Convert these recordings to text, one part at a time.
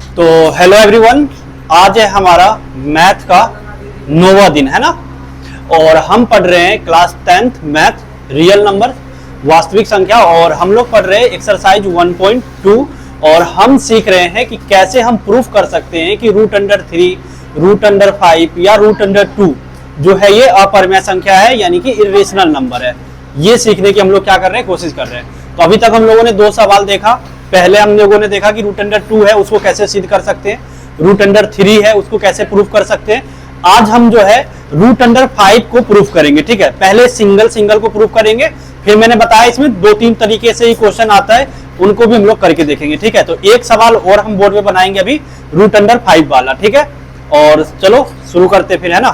तो hello everyone, आज है हमारा मैथ का 9वां दिन है ना। और हम पढ़ रहे हैं class 10th math real number वास्तविक संख्या, और हम लोग पढ़ रहे हैं एक्सरसाइज 1.2। और हम सीख रहे हैं कि कैसे हम प्रूफ कर सकते हैं कि √3, √5 या √2 जो है ये अपरिमेय संख्या है, यानी कि इरेशनल नंबर है। ये सीखने की हम लोग क्या कर रहे हैं, कोशिश कर रहे हैं। तो अभी तक हम लोगों ने 2 सवाल देखा। पहले हम लोगों ने देखा कि √2 है उसको कैसे सिद्ध कर सकते हैं, √3 है उसको कैसे प्रूफ कर सकते हैं। आज हम जो है √5 को प्रूफ करेंगे। ठीक है, पहले सिंगल को प्रूफ करेंगे, फिर मैंने बताया इसमें 2-3 तरीके से ही क्वेश्चन आता है, उनको भी हम लोग करके देखेंगे। ठीक है, तो एक सवाल और हम बोर्ड में बनाएंगे अभी √5 वाला। ठीक है, और चलो शुरू करते फिर, है ना।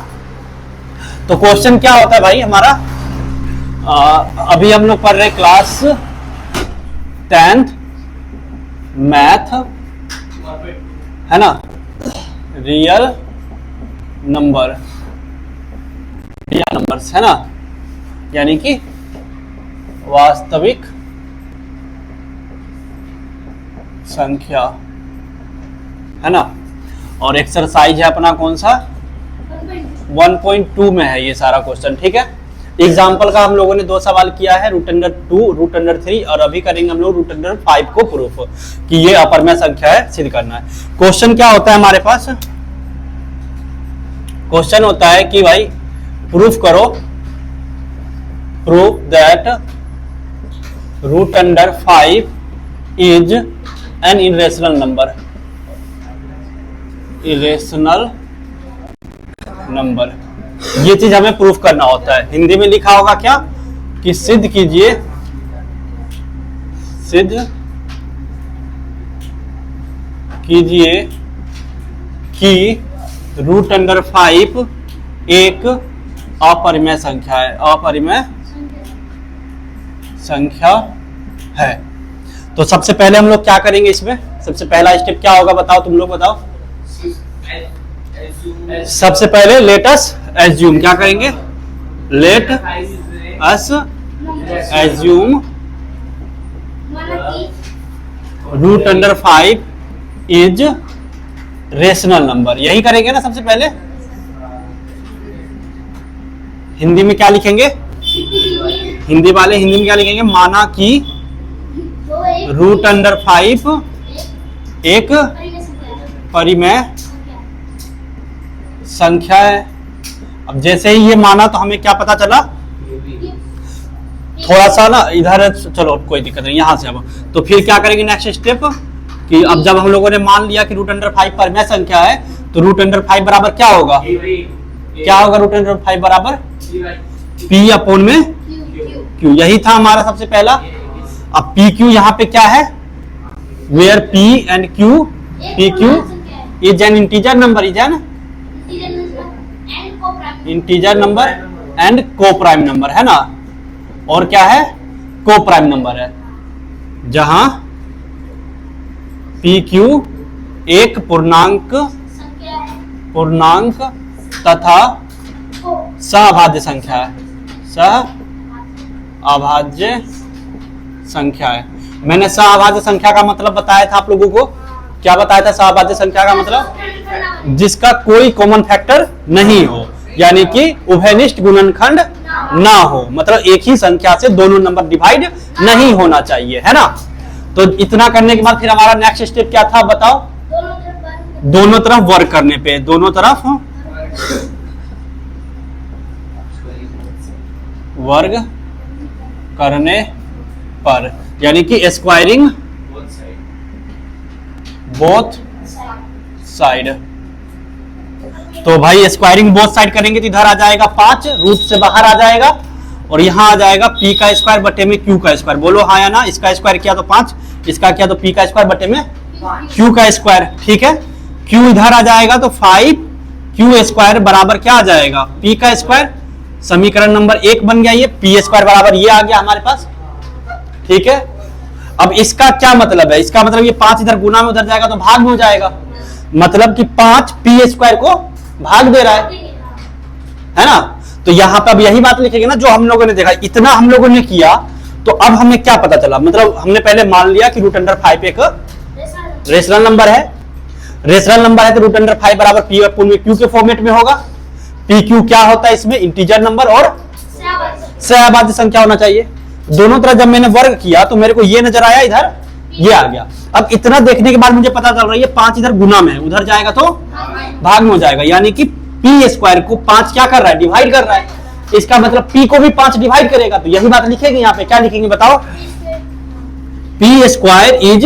तो क्वेश्चन क्या होता है भाई हमारा, अभी हम लोग पढ़ रहे क्लास 10th मैथ है ना, रियल नंबर्स है ना, यानी कि वास्तविक संख्या है ना। और एक्सरसाइज है अपना कौन सा, 1.2 में है ये सारा क्वेश्चन। ठीक है, एग्जाम्पल का हम लोगों ने 2 सवाल किया है, √2, √3, और अभी करेंगे हम लोग √5 को प्रूफ कि ये अपरिमेय संख्या है, सिद्ध करना है। क्वेश्चन क्या होता है हमारे पास, क्वेश्चन होता है कि भाई प्रूफ करो, proof that √5 is an irrational number, irrational number. ये चीज हमें प्रूफ करना होता है। हिंदी में लिखा होगा क्या कि सिद्ध कीजिए, सिद्ध कीजिए कि √5 एक अपरिमेय संख्या है, अपरिमेय संख्या है। तो सबसे पहले हम लोग क्या करेंगे, इसमें सबसे पहला स्टेप क्या होगा, बताओ तुम लोग बताओ। सबसे पहले लेट अस एज्यूम, क्या करेंगे, late us assume √5 is rational number. यही करेंगे ना सबसे पहले। हिंदी में क्या लिखेंगे, हिंदी वाले हिंदी में क्या लिखेंगे, माना कि √5 एक परिमेय संख्या है। अब जैसे ही ये माना तो हमें क्या पता चला, थोड़ा सा ना इधर, चलो कोई दिक्कत नहीं, यहां से अब तो फिर क्या करेंगे नेक्स्ट स्टेप कि अब जब हम लोगों ने मान लिया कि √5 परिमेय संख्या है, तो √5 बराबर क्या होगा, क्या होगा, √5 बराबर P/में Q। यही था हमारा सबसे पहला। अब PQ यहाँ पे क्या है, where P and Q, PQ is an integer number, is an integer number and coprime number है ना। और क्या है, को-प्राइम नंबर है, जहां PQ एक पूर्णांक तथा सहअभाज्य संख्या है, सहअभाज्य संख्या है। मैंने सहअभाज्य संख्या का मतलब बताया था आप लोगों को, क्या बताया था सहअभाज्य संख्या का मतलब, जिसका कोई कॉमन फैक्टर नहीं हो, यानी कि उभयनिष्ठ गुणनखंड ना हो, मतलब एक ही संख्या से दोनों नंबर डिवाइड नहीं होना चाहिए, है ना। तो इतना करने के बाद फिर हमारा नेक्स्ट स्टेप क्या था बताओ, दोनों तरफ वर्क करने पे, दोनों तरफ वर्ग करने पर, यानी कि स्क्वायरिंग बोथ साइड। तो भाई स्क्वायरिंग बोथ साइड करेंगे तो इधर आ जाएगा 5, रूट से बाहर आ जाएगा, और यहां आ जाएगा P का स्क्वायर बटे में Q का स्क्वायर। बोलो हाँ या ना, इसका स्क्वायर किया तो 5, इसका किया तो P का स्क्वायर बटे में Q का स्क्वायर। ठीक है, Q इधर आ जाएगा तो 5Q स्क्वायर बराबर क्या आ जाएगा, P का स्क्वायर। समीकरण नंबर 1 बन गया, ये P स्क्वायर बराबर ये आ गया हमारे पास। ठीक है, अब इसका क्या मतलब है, इसका मतलब ये 5 इधर गुना में उधर जाएगा तो भाग में हो जाएगा, मतलब कि 5 P स्क्वायर को भाग दे रहा है ना। तो यहां पे अब यही बात लिखेंगे ना जो हम लोगों ने देखा, इतना हम लोगों ने किया। तो अब हमें क्या पता चला, मतलब हमने पहले मान लिया कि √5 एक रेशनल नंबर है। रेशनल नंबर है तो रूट अंडर 5 बराबर पी और पूर्ण क्यू के फॉर्मेट में होगा। पी क्यू क्या होता है इसमें, इंटीजर नंबर और सहअभाज्य संख्या होना चाहिए। दोनों तरह जब मैंने वर्ग किया तो मेरे को ये नजर आया, इधर ये आ गया। अब इतना देखने के बाद मुझे पता चल रहा है 5 इधर गुना में है, उधर जाएगा तो भाग में हो जाएगा, यानी कि पी स्क्वायर को 5 क्या कर रहा है, डिवाइड कर रहा है। इसका मतलब पी को भी 5 डिवाइड करेगा, तो यही बात लिखेंगे यहाँ पे। क्या लिखेंगे बताओ, P square is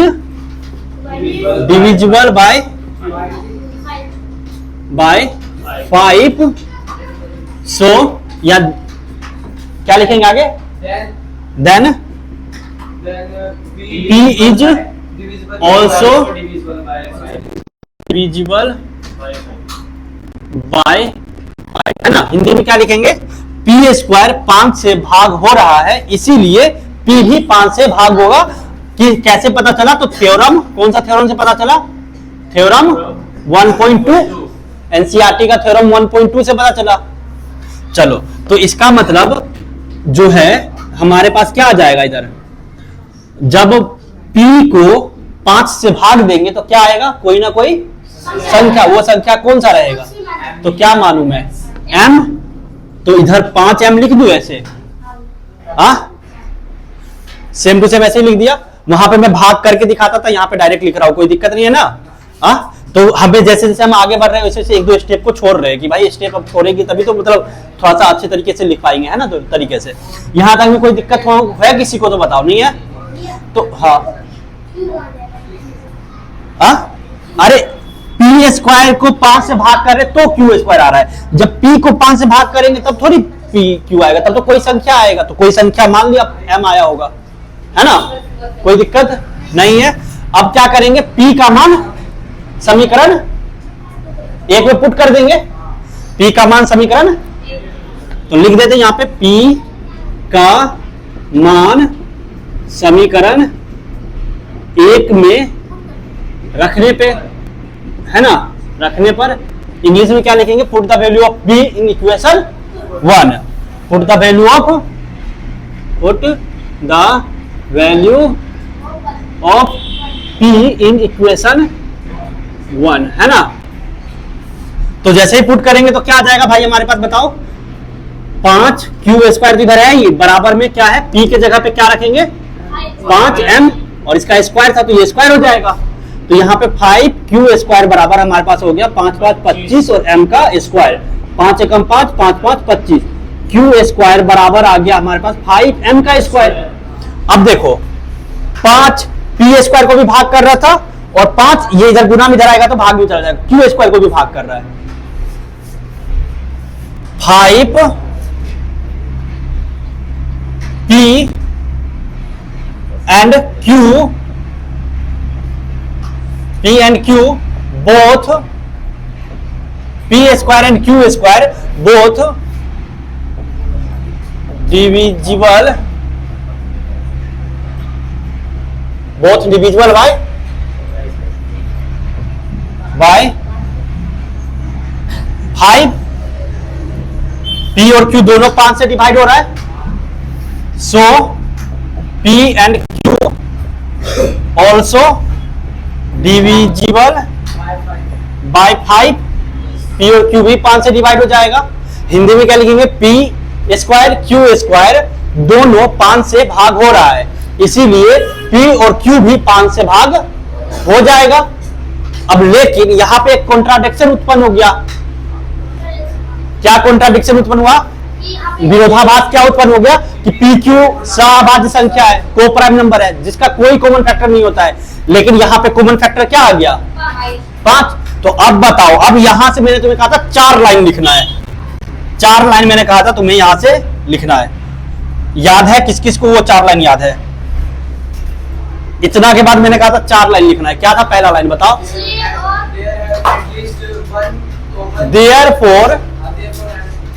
divisible by 5। सो या क्या लिखेंगे आगे, then P is also divisible by, है ना। हिंदी में क्या लिखेंगे, P स्क्वायर 5 से भाग हो रहा है, इसीलिए P भी 5 से भाग होगा। कि कैसे पता चला, तो थ्योरम, कौन सा थ्योरम से पता चला, थ्योरम 1.2, एनसीईआरटी का थ्योरम 1.2 से पता चला। चलो, तो इसका मतलब जो है हमारे पास क्या आ जाएगा, इधर जब P को 5 से भाग देंगे तो क्या आएगा, कोई ना कोई संख्या। वो संख्या कौन सा रहेगा, तो क्या मालूम है, m। तो इधर 5m लिख दूं ऐसे, सेम टू सेम ऐसे ही लिख दिया। वहां पे मैं भाग करके दिखाता था, यहाँ पे डायरेक्ट लिख रहा हूं, कोई दिक्कत नहीं है ना। तो हमें जैसे जैसे हम आगे बढ़ रहे हैं वैसे वैसे 1-2 स्टेप को छोड़ रहे हैं कि भाई स्टेप अब छोड़ेगी तभी तो मतलब थोड़ा सा अच्छे तरीके से लिख पाएंगे, है ना। तो तरीके से यहां तक में कोई दिक्कत है किसी को, तो बताओ, नहीं है तो अरे पी स्क्वायर को 5 से भाग कर रहे तो क्यू स्क्वायर आ रहा है। जब पी को 5 से भाग करेंगे तब थोड़ी पी क्यू आएगा, तब तो कोई संख्या आएगा। तो कोई संख्या मान लिया एम आया होगा, है ना, कोई दिक्कत नहीं है। अब क्या करेंगे, पी का मान समीकरण 1 में पुट कर देंगे। पी का मान समीकरण, तो लिख देते यहां पे पी का मान समीकरण 1 में रखने पे, है ना, रखने पर इंग्लिश में क्या लिखेंगे, put the value of P in equation 1। Put the value of P in equation 1, है ना। तो जैसे ही पुट करेंगे तो क्या आ जाएगा भाई हमारे पास, बताओ, 5 क्यू स्क्वायर इधर है, ये बराबर में क्या है, पी के जगह पे क्या रखेंगे, 5m, और इसका स्क्वायर था तो ये स्क्वायर हो जाएगा। तो यहाँ पे 5 क्यू स्क्वायर बराबर हमारे पास हो गया 5 5 25 और m का स्क्वायर, 5 एकम 5, 5 5 25, क्यू स्क्वायर बराबर आ गया हमारे पास 5m का स्क्वायर। अब देखो 5 पी स्क्वायर को भी भाग कर रहा था और 5 ये इधर गुना में इधर आएगा तो भाग भी चला जाएगा, क्यू स्क्वायर को भी भाग कर रहा है। 5 P and Q both, P square and Q square both divisible by 5। P और Q दोनों 5 से डिवाइड हो रहा है, so P and Q also divisible by 5। P और Q भी 5 से डिवाइड हो जाएगा। हिंदी में क्या लिखेंगे, P स्क्वायर Q स्क्वायर दोनों 5 से भाग हो रहा है, इसीलिए P और Q भी 5 से भाग हो जाएगा। अब लेकिन यहां पे एक कॉन्ट्राडिक्शन उत्पन्न हो गया। क्या कॉन्ट्राडिक्शन उत्पन्न हुआ, विरोधाभास क्या उत्पन्न हो गया कि पी क्यू सहअभाज्य संख्या है, को प्राइम नंबर है जिसका कोई कॉमन फैक्टर नहीं होता है, लेकिन यहां पे कॉमन फैक्टर क्या आ गया, 5। तो अब बताओ, अब यहां से मैंने तुम्हें कहा था 4 लाइन लिखना है, 4 लाइन मैंने कहा था तुम्हें यहां से लिखना है। याद है किस किस को वो 4 लाइन याद है, इतना के बाद मैंने कहा था 4 लाइन लिखना है। क्या था पहला लाइन बताओ, therefore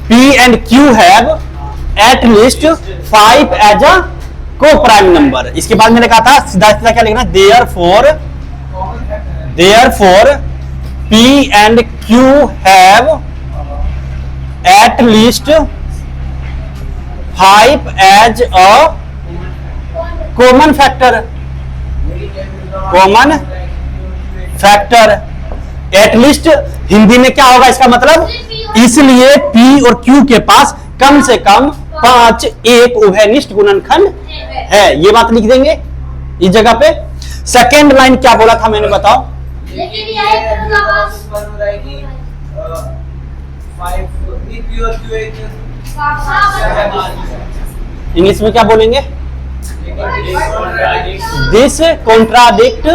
P and Q have at least 5 as a co-prime number। इसके बाद मैंने कहा था सीधा सीधा क्या लिखना, therefore P and Q have at least 5 as a common factor। At least Hindi में क्या होगा इसका मतलब, इसलिए P और Q के पास कम से कम 5 एक उभयनिष्ठ गुणनखंड है, ये बात लिख देंगे इस जगह पे। सेकेंड लाइन क्या बोला था मैंने, बताओ। इंग्लिश में क्या बोलेंगे, दिस कॉन्ट्राडिक्ट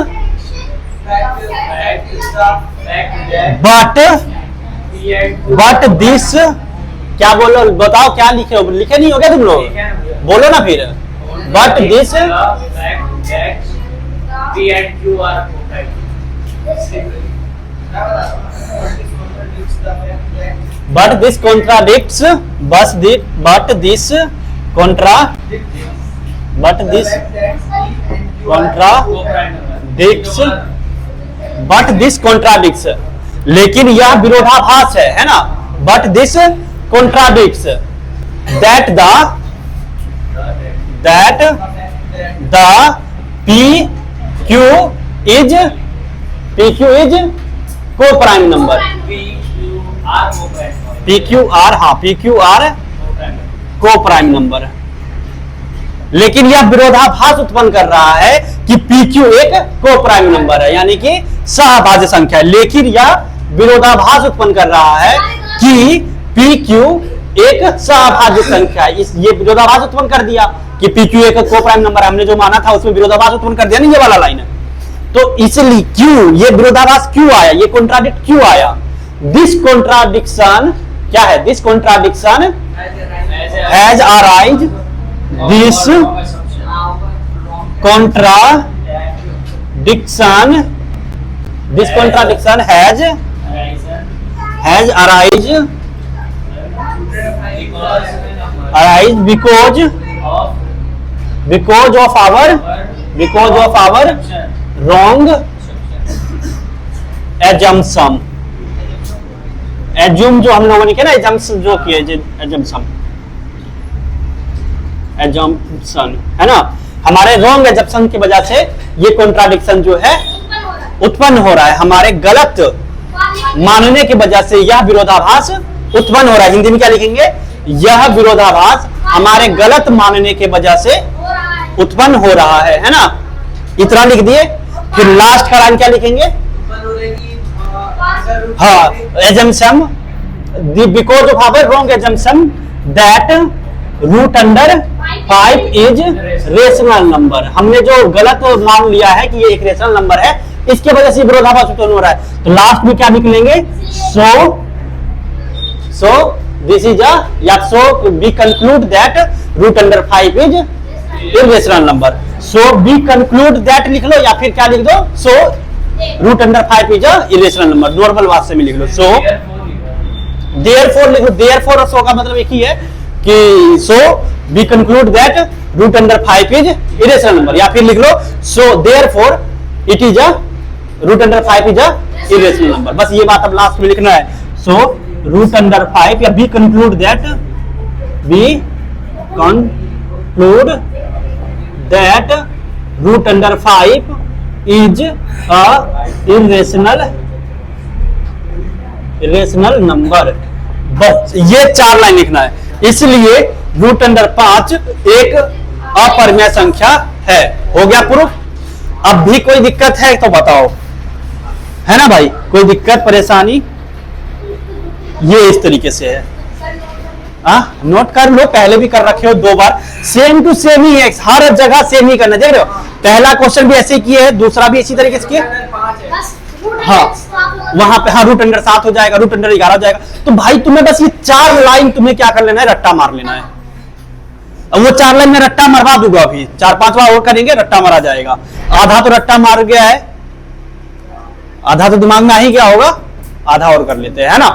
बट दिस, क्या बोलो, बताओ क्या लिखे हो, लिखे नहीं हो गया तुम लोग, बोलो ना फिर। But this contradicts but this contradicts, लेकिन यह विरोधाभास है ना। But this contradicts that the PQ is को प्राइम नंबर, PQR को प्राइम नंबर, लेकिन यह विरोधाभास उत्पन्न कर रहा है कि PQ एक को प्राइम नंबर है, यानी कि सहभाज्य संख्या है, लेकिन यह विरोधाभास उत्पन्न कर रहा है कि PQ एक सहभाज्य संख्या है। ये विरोधाभास उत्पन्न कर दिया कि PQ एक को प्राइम नंबर है, हमने जो माना था उसमें विरोधाभास उत्पन्न कर दिया नहीं, ये वाला लाइन है। तो इसलिए क्यों ये विरोधाभास क्यों आया, ये कॉन्ट्राडिक्ट क्यों आया, दिस कॉन्ट्राडिक्शन क्या है, this contradiction has arise, this contradiction has arise because of our wrong assumption, assume जो हम लोगों ने किया ना, assumption जो किए, assumption है ना, हमारे रॉन्ग assumption की वजह से ये कॉन्ट्राडिक्शन जो है उत्पन्न हो रहा है, हमारे गलत मानने की वजह से यह विरोधाभास उत्पन्न हो रहा है। हिंदी में क्या लिखेंगे, यह विरोधाभास हमारे गलत मानने की वजह से उत्पन्न हो रहा है ना, इतना लिख दिए। फिर लास्ट का लाइन क्या लिखेंगे, हाँ, assumption because of our wrong assumption that root under 5 is rational number, हमने जो गलत मान लिया है कि ये एक रेशनल नंबर है, इसके वजह से विरोधाभास उत्पन्न हो रहा है। तो लास्ट में क्या निकलेंगे, सो दिस इज या so we conclude that root under 5 is irrational number, so we conclude that लिख लो, या फिर क्या लिख दो, so root under 5 is irrational number, normal भाषा में लिख लो। सो देयरफॉर लिख लो, देयरफॉर और सो का मतलब एक ही है कि so we conclude that root under 5 is irrational number, या फिर लिख लो so therefore it is a root under 5 is a irrational number, बस ये बात अब लास्ट में लिखना है। सो रूट अंडर 5 या we conclude that root under 5 is a irrational number, बस ये 4 लाइन लिखना है। इसलिए रूट अंडर 5 एक अपरिमेय संख्या है। हो गया प्रूफ। अब भी कोई दिक्कत है तो बताओ, है ना भाई, कोई दिक्कत परेशानी, ये इस तरीके से है। नोट कर लो, पहले भी कर रखे हो 2 बार, सेम टू सेम ही है, हर जगह सेम ही करना। देख रहे हो, पहला क्वेश्चन भी ऐसे किए है, दूसरा भी इसी तरीके से किया। हाँ, वहां पे हाँ रूट अंडर 7 हो जाएगा, रूट अंडर 11 हो जाएगा। तो भाई तुम्हें बस ये 4 लाइन तुम्हें क्या कर लेना है, रट्टा मार लेना है। अब वो 4 लाइन में रट्टा मरवा दूंगा, अभी 4-5 बार और करेंगे, रट्टा मारा जाएगा। आधा तो रट्टा मार गया है, आधा तो दिमाग में आ ही गया होगा, आधा और कर लेते हैं, है ना।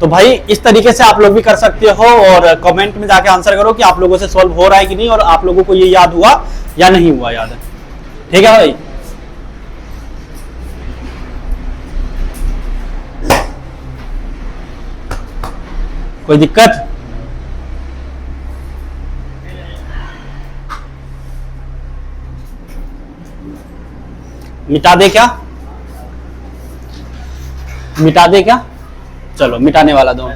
तो भाई इस तरीके से आप लोग भी कर सकते हो, और कमेंट में जाके आंसर करो कि आप लोगों से सॉल्व हो रहा है कि नहीं, और आप लोगों को ये याद हुआ या नहीं हुआ याद है। ठीक है भाई, कोई दिक्कत? मिटा दे क्या? मिटा दे क्या? चलो मिटाने वाला दो।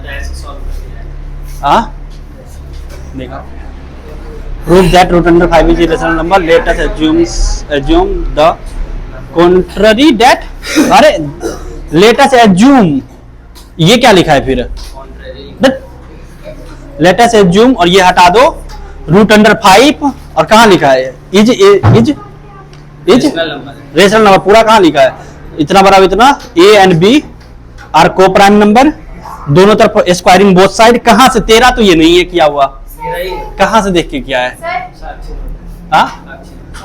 हाँ देखा, prove that root under 5 is rational number, let us assume the contrary that, अरे लेट अस assume, ये क्या लिखा है फिर? लेट अस assume और ये हटा दो, रूट अंडर 5 और कहाँ लिखा है? इज रेशनल नंबर पूरा कहाँ लिखा है? इतना बराबर इतना, ए and B are coprime number, दोनों तरफ स्क्वायरिंग बोथ साइड। कहाँ से? तेरा तो ये नहीं है किया हुआ, कहाँ से देख के किया है? हाँ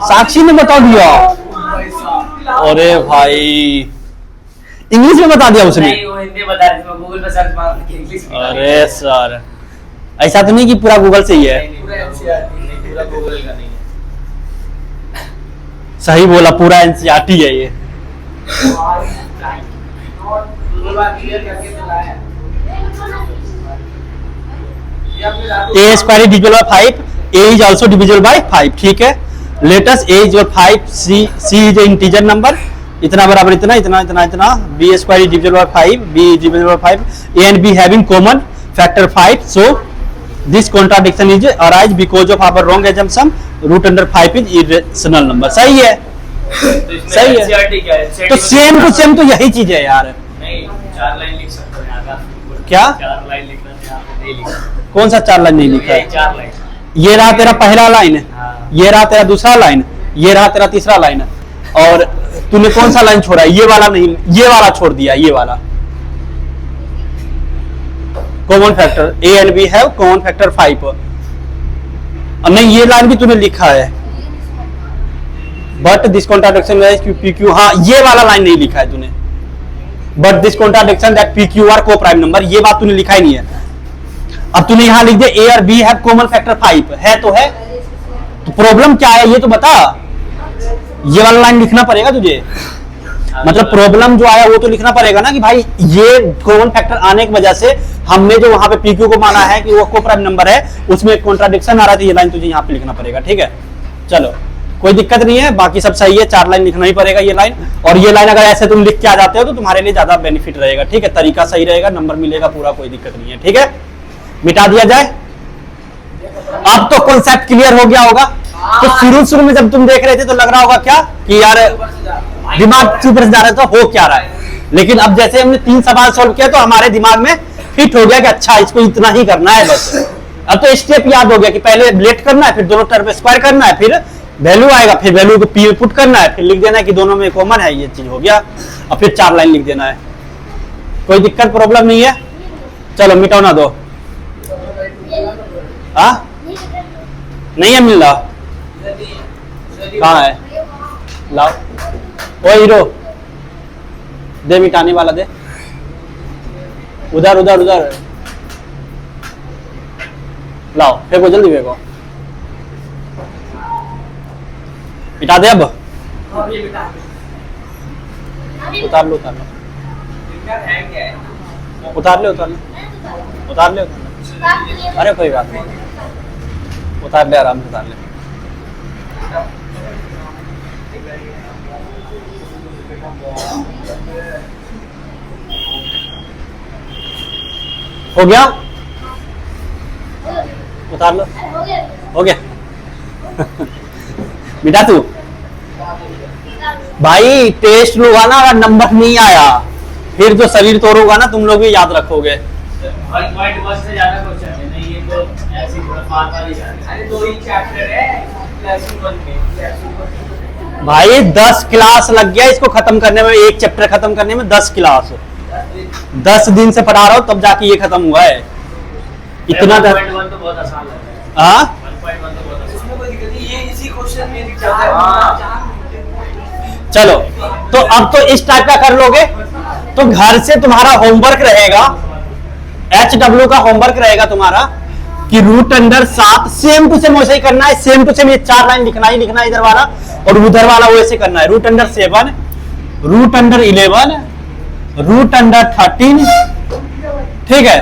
साक्षी ने बता दिया। अरे भाई इंग्लिश में बता दिया उसने। गूगल पे सर्च मार के इंग्लिश। अरे सर ऐसा तो नहीं कि पूरा गूगल से ही है? पूरा गूगल का नहीं है। सही बोला, पूरा एनसीईआरटी है ये। A square divisible by 5, A is also divisible by 5, ठीक है। Let us A is 5, C is integer number, इतना बराबर इतना इतना इतना इतना, B square is divisible by 5, B is divisible by 5, A and B having common factor 5, so this contradiction is arise because of our wrong assumption, root under 5 is irrational number. सही है, सही है। तो सेम टू सेम तो यही चीज है यार। नहीं 4 लाइन लिख सकते हैं आधा। क्या 4 लाइन लिखना है, नहीं लिखा। कौन सा 4 लाइन नहीं लिखा है? 4 लाइन। ये रहा तेरा पहला लाइन, हाँ। ये रहा तेरा दूसरा लाइन, ये रहा तेरा तीसरा लाइन, और तूने कौन सा लाइन छोड़ा? ये वाला नहीं, ये वाला छोड़ दिया, ये वाला। Common factor a and b have common factor 5, और नहीं ये लाइन भी तूने लिखा है, but this contradiction P Q, हाँ ये वाला लाइन नहीं लिखा है तूने, but this contradiction that P Q are coprime number, ये बात तूने लिखा ही नहीं है। अब तूने यहां लिख दिया ए और बी हैव कॉमन फैक्टर 5, है तो है, तो प्रॉब्लम क्या है ये तो बता। ये वाला लाइन लिखना पड़ेगा तुझे, मतलब प्रॉब्लम जो आया वो तो लिखना पड़ेगा ना कि भाई ये कॉमन फैक्टर आने की वजह से हमने जो वहां पे पी क्यू को माना है कि वो को प्राइम नंबर है, उसमें कॉन्ट्राडिक्शन आ रहा था, ये लाइन तुझे यहाँ पे लिखना पड़ेगा, ठीक है। चलो कोई दिक्कत नहीं है, बाकी सब सही है, 4 लाइन लिखना ही पड़ेगा ये लाइन, और ये लाइन अगर ऐसे तुम लिख के आ जाते हो तो तुम्हारे लिए ज्यादा बेनिफिट रहेगा, ठीक है। तरीका सही रहेगा, नंबर मिलेगा पूरा, कोई दिक्कत नहीं है, ठीक है। मिटा दिया जाए। अब तो कॉन्सेप्ट क्लियर हो गया होगा। तो शुरू में जब तुम देख रहे थे तो लग रहा होगा क्या कि यार दिमाग ऊपर से जा रहा था, हो क्या रहा है, लेकिन अब जैसे हमने 3 सवाल सॉल्व किया तो हमारे दिमाग में फिट हो गया कि अच्छा इसको इतना ही करना है बस। अब तो स्टेप याद हो गया कि पहले लेट करना है, फिर दोनों टर्म स्क्वायर करना है, फिर वैल्यू आएगा, फिर वैल्यू को पी पुट करना है, फिर लिख देना है कि दोनों में कॉमन है, ये चीज हो गया। और फिर 4 लाइन लिख देना है, कोई दिक्कत प्रॉब्लम नहीं है। चलो मिटाओ ना दो। हाँ नहीं है, मिल रहा कहाँ है? लाओ ओ हीरो, दे मिटाने वाला दे, उधर उधर उधर लाओ, फेंको जल्दी फेंको, मिटा दे। अब उतार लो उतार लो उतार ले उतार ले उतार ले, अरे कोई बात नहीं, उतार ले आराम से उतार ले। हो गया, उतार लो, हो गया। मिटा तू भाई, टेस्ट लूंगा ना, अगर नंबर नहीं आया फिर जो शरीर तोड़ूंगा ना तुम लोग भी याद रखोगे। भाई 10 क्लास लग गया इसको खत्म करने में, एक चैप्टर खत्म करने में 10 क्लास, 10 दिन से पढ़ा रहा हूं तब जाके ये खत्म हुआ है। इतना तो बहुत आसान है। हाँ चलो, तो अब तो इस टाइप का कर लोगे तो घर से तुम्हारा होमवर्क रहेगा, HW का होमवर्क रहेगा तुम्हारा कि root under 7 same to same वैसे ही करना है, सेम टू सेम ये 4 लाइन लिखना ही लिखना है इधर वाला, और उधर वाला वैसे करना है। Root under 7, root under 11, root under 13, ठीक है,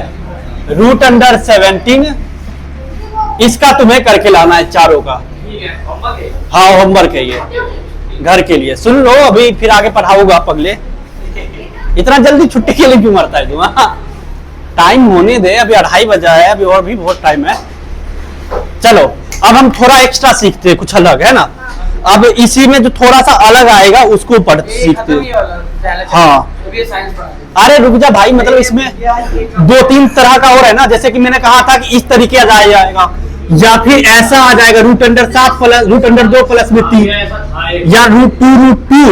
रूट अंडर 17, इसका तुम्हें करके लाना है चारों का। हाँ होमवर्क है ये घर के लिए, सुन लो अभी, फिर आगे पढ़ाऊंगा अगले। इतना जल्दी छुट्टी के लिए क्यों मरता है तू? टाइम होने दे, अभी 2:30 बजा है, अभी और भी बहुत टाइम है। चलो अब हम थोड़ा एक्स्ट्रा सीखते हैं, कुछ अलग है ना। अब इसी में जो थोड़ा सा अलग आएगा उसको पढ़ सीखते हैं। हाँ अरे रुक जा भाई, मतलब इसमें 2-3 तरह का और है ना। जैसे कि मैंने कहा था कि इस तरीके आ जाएगा, या फिर ऐसा आ जाएगा √7 प्लस √2 प्लस में 3, या √2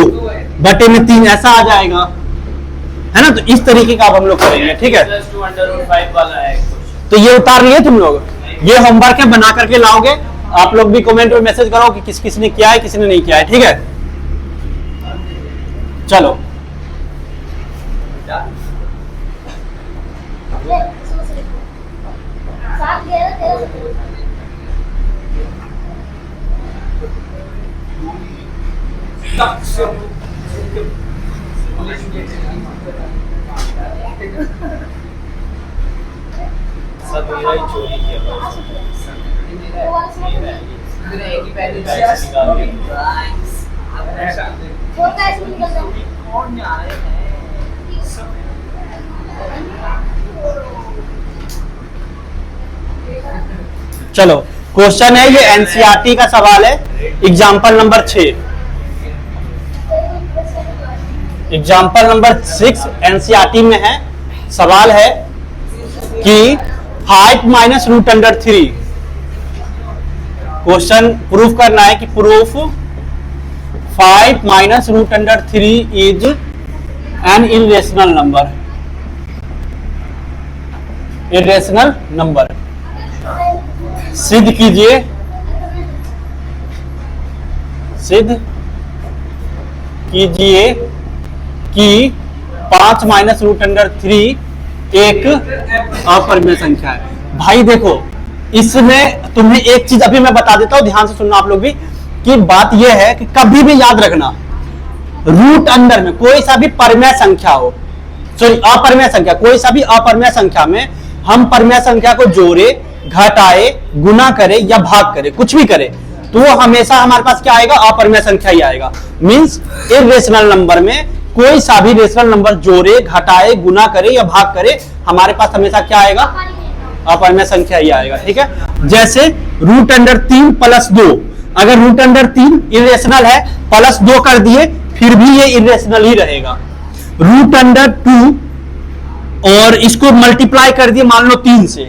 बटे में 3 ऐसा आ जाएगा, है ना। तो इस तरीके का अब हम लोग करेंगे, ठीक है। तो ये उतार लिए तुम लोग, ये होमवर्क है, बना करके लाओगे। आप लोग भी कमेंट में मैसेज करो कि किस किस ने किया है, किसी ने नहीं किया है, ठीक है। चलो सब मेरा ही चोरी किया मेरा एक ही पहले निकाल के कौन जा रहे हैं। चलो क्वेश्चन है, ये एनसीईआरटी का सवाल है, example number 6। Example number 6 NCERT में है। सवाल है कि 5 माइनस √3। क्वेश्चन प्रूफ करना है कि proof 5 minus √3 is an irrational number. Irrational number सिद्ध कीजिए, सिद्ध कीजिए कि 5 माइनस √3 एक अपरिमेय संख्या है। भाई देखो, इसमें तुम्हें एक चीज अभी मैं बता देता हूं, ध्यान से सुनना आप लोग भी, कि बात यह है कि कभी भी याद रखना, रूट अंडर में कोई सा भी परिमेय संख्या हो, सॉरी अपरिमेय संख्या, कोई सा भी अपरिमेय संख्या में हम परिमेय संख्या को जोड़े, घटाए, गुना करे या भाग करे, कुछ भी करे, तो वो हमेशा हमारे पास क्या आएगा? अपरिमेय संख्या ही आएगा। मींस इरेशनल नंबर में कोई सा भी रेशनल नंबर जोड़े, घटाए, गुना करे या भाग करे, हमारे पास हमेशा क्या आएगा? अपरिमेय संख्या ही आएगा, ठीक है। जैसे √3 प्लस 2, अगर √3 इरेशनल है, प्लस 2 कर दिए, फिर भी ये इरेशनल ही रहेगा। √2 और इसको मल्टीप्लाई कर दिए मान लो 3 से,